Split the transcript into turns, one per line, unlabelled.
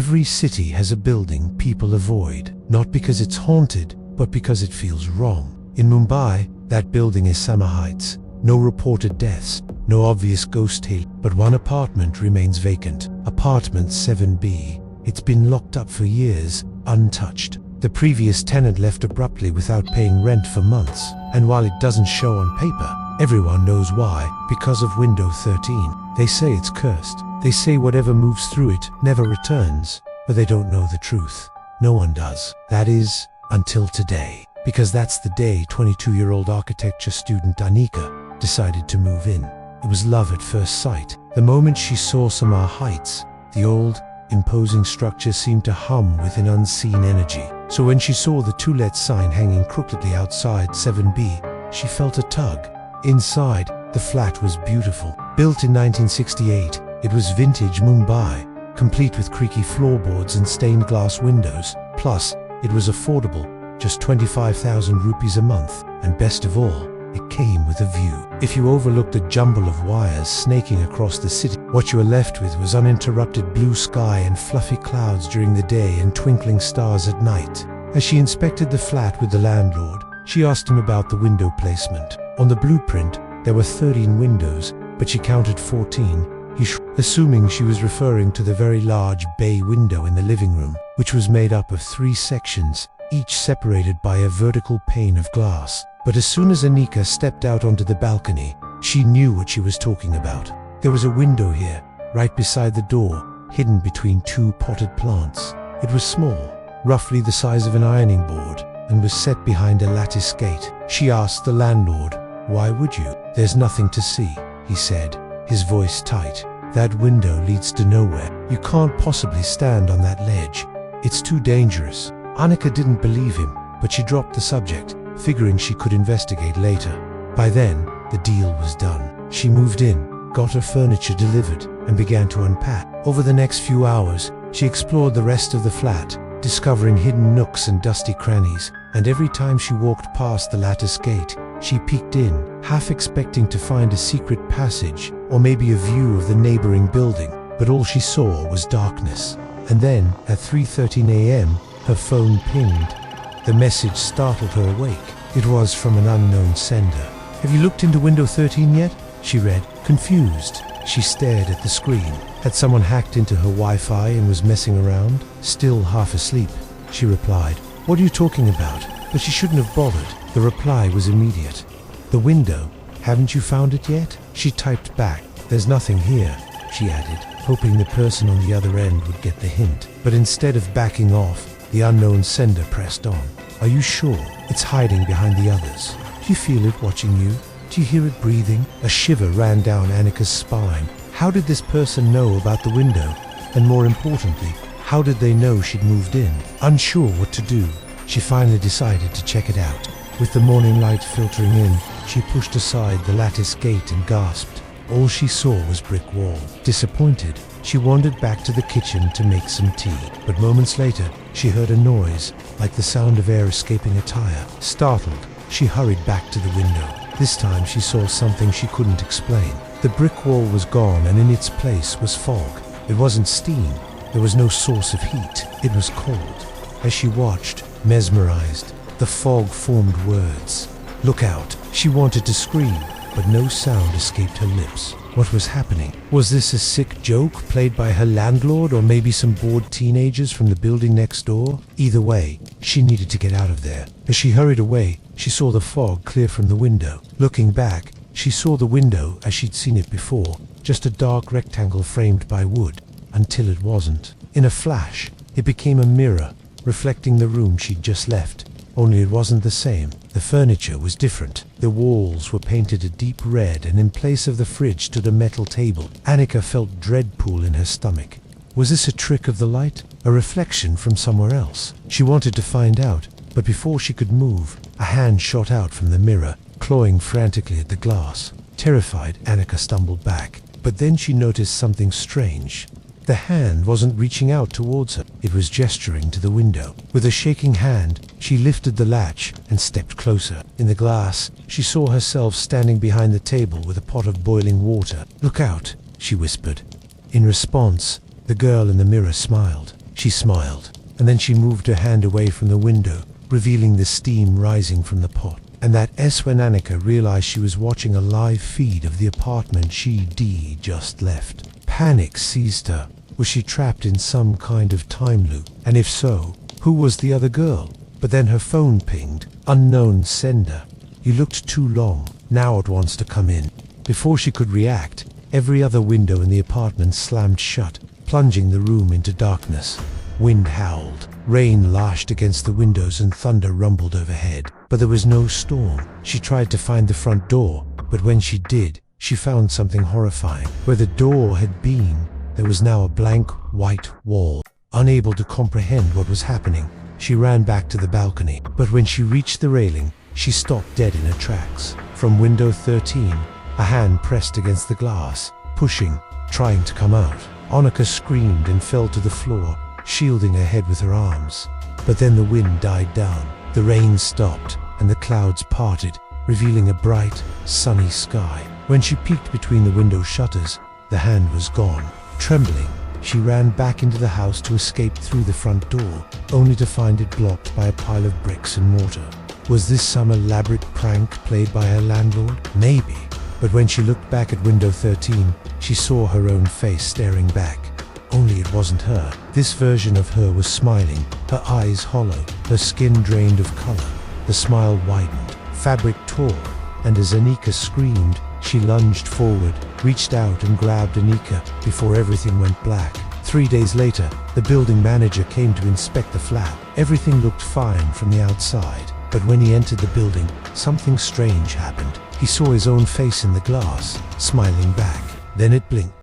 Every city has a building people avoid, not because it's haunted, but because it feels wrong. In Mumbai, that building is Samar Heights. No reported deaths, no obvious ghost tale, but one apartment remains vacant. Apartment 7B. It's been locked up for years, untouched. The previous tenant left abruptly without paying rent for months. And while it doesn't show on paper, everyone knows why. Because of window 13. They say it's cursed. They say whatever moves through it never returns. But they don't know the truth. No one does. That is, until today. Because that's the day 22-year-old architecture student Anika decided to move in. It was love at first sight. The moment she saw Samar Heights, the old, imposing structure seemed to hum with an unseen energy. So when she saw the "To Let" sign hanging crookedly outside 7B, she felt a tug. Inside, the flat was beautiful. Built in 1968, it was vintage Mumbai, complete with creaky floorboards and stained glass windows. Plus, it was affordable, just 25,000 rupees a month. And best of all, it came with a view. If you overlooked a jumble of wires snaking across the city, what you were left with was uninterrupted blue sky and fluffy clouds during the day and twinkling stars at night. As she inspected the flat with the landlord, she asked him about the window placement. On the blueprint, there were 13 windows, but she counted 14. He assuming she was referring to the very large bay window in the living room, which was made up of 3 sections, each separated by a vertical pane of glass. But as soon as Anika stepped out onto the balcony, she knew what she was talking about. There was a window here, right beside the door, hidden between 2 potted plants. It was small, roughly the size of an ironing board, and was set behind a lattice gate. She asked the landlord, "Why would you?" "There's nothing to see," he said, his voice tight. "That window leads to nowhere. You can't possibly stand on that ledge. It's too dangerous." Anika didn't believe him, but she dropped the subject, figuring she could investigate later. By then, the deal was done. She moved in, got her furniture delivered, and began to unpack. Over the next few hours, she explored the rest of the flat, discovering hidden nooks and dusty crannies, and every time she walked past the lattice gate, she peeked in, half expecting to find a secret passage, or maybe a view of the neighboring building, but all she saw was darkness. And then, at 3:13 a.m., her phone pinged. The message startled her awake. It was from an unknown sender. "Have you looked into window 13 yet?" she read, confused. She stared at the screen. Had someone hacked into her Wi-Fi and was messing around? Still half asleep, she replied, "What are you talking about?" But she shouldn't have bothered. The reply was immediate. "The window, haven't you found it yet?" She typed back, "There's nothing here," she added, hoping the person on the other end would get the hint. But instead of backing off, the unknown sender pressed on. "Are you sure? It's hiding behind the others. Do you feel it watching you? Do you hear it breathing?" A shiver ran down Anika's spine. How did this person know about the window? And more importantly, how did they know she'd moved in? Unsure what to do, she finally decided to check it out. With the morning light filtering in, she pushed aside the lattice gate and gasped. All she saw was brick wall. Disappointed, she wandered back to the kitchen to make some tea. But moments later, she heard a noise, like the sound of air escaping a tire. Startled, she hurried back to the window. This time she saw something she couldn't explain. The brick wall was gone, and in its place was fog. It wasn't steam. There was no source of heat. It was cold. As she watched, mesmerized, the fog formed words. "Look out!" She wanted to scream, but no sound escaped her lips. What was happening? Was this a sick joke played by her landlord, or maybe some bored teenagers from the building next door? Either way, she needed to get out of there. As she hurried away, she saw the fog clear from the window. Looking back, she saw the window as she'd seen it before, just a dark rectangle framed by wood, until it wasn't. In a flash, it became a mirror, reflecting the room she'd just left. Only it wasn't the same. The furniture was different. The walls were painted a deep red, and in place of the fridge stood a metal table. Anika felt dread pool in her stomach. Was this a trick of the light? A reflection from somewhere else? She wanted to find out, but before she could move, a hand shot out from the mirror, clawing frantically at the glass. Terrified, Anika stumbled back. But then she noticed something strange. The hand wasn't reaching out towards her. It was gesturing to the window. With a shaking hand, she lifted the latch and stepped closer. In the glass, she saw herself standing behind the table with a pot of boiling water. "Look out," she whispered. In response, the girl in the mirror smiled. She smiled, and then she moved her hand away from the window, revealing the steam rising from the pot. And that's when Anika realized she was watching a live feed of the apartment she'd just left. Panic seized her. Was she trapped in some kind of time loop? And if so, who was the other girl? But then her phone pinged. Unknown sender. You looked too long. Now it wants to come in. Before she could react, every other window in the apartment slammed shut, plunging the room into darkness. Wind howled. Rain lashed against the windows and thunder rumbled overhead. But there was no storm. She tried to find the front door, but when she did, she found something horrifying. Where the door had been, there was now a blank white wall. Unable to comprehend what was happening, she ran back to the balcony. But when she reached the railing, she stopped dead in her tracks. From window 13, a hand pressed against the glass, pushing, trying to come out. Anika screamed and fell to the floor, shielding her head with her arms. But then the wind died down, the rain stopped, and the clouds parted, revealing a bright, sunny sky. When she peeked between the window shutters, the hand was gone. Trembling, she ran back into the house to escape through the front door, only to find it blocked by a pile of bricks and mortar. Was this some elaborate prank played by her landlord? Maybe. But when she looked back at window 13, she saw her own face staring back. Only it wasn't her. This version of her was smiling, her eyes hollow, her skin drained of color. The smile widened, fabric tore, and as Anika screamed, she lunged forward, reached out and grabbed Anika before everything went black. 3 days later, the building manager came to inspect the flat. Everything looked fine from the outside, but when he entered the building, something strange happened. He saw his own face in the glass, smiling back. Then it blinked.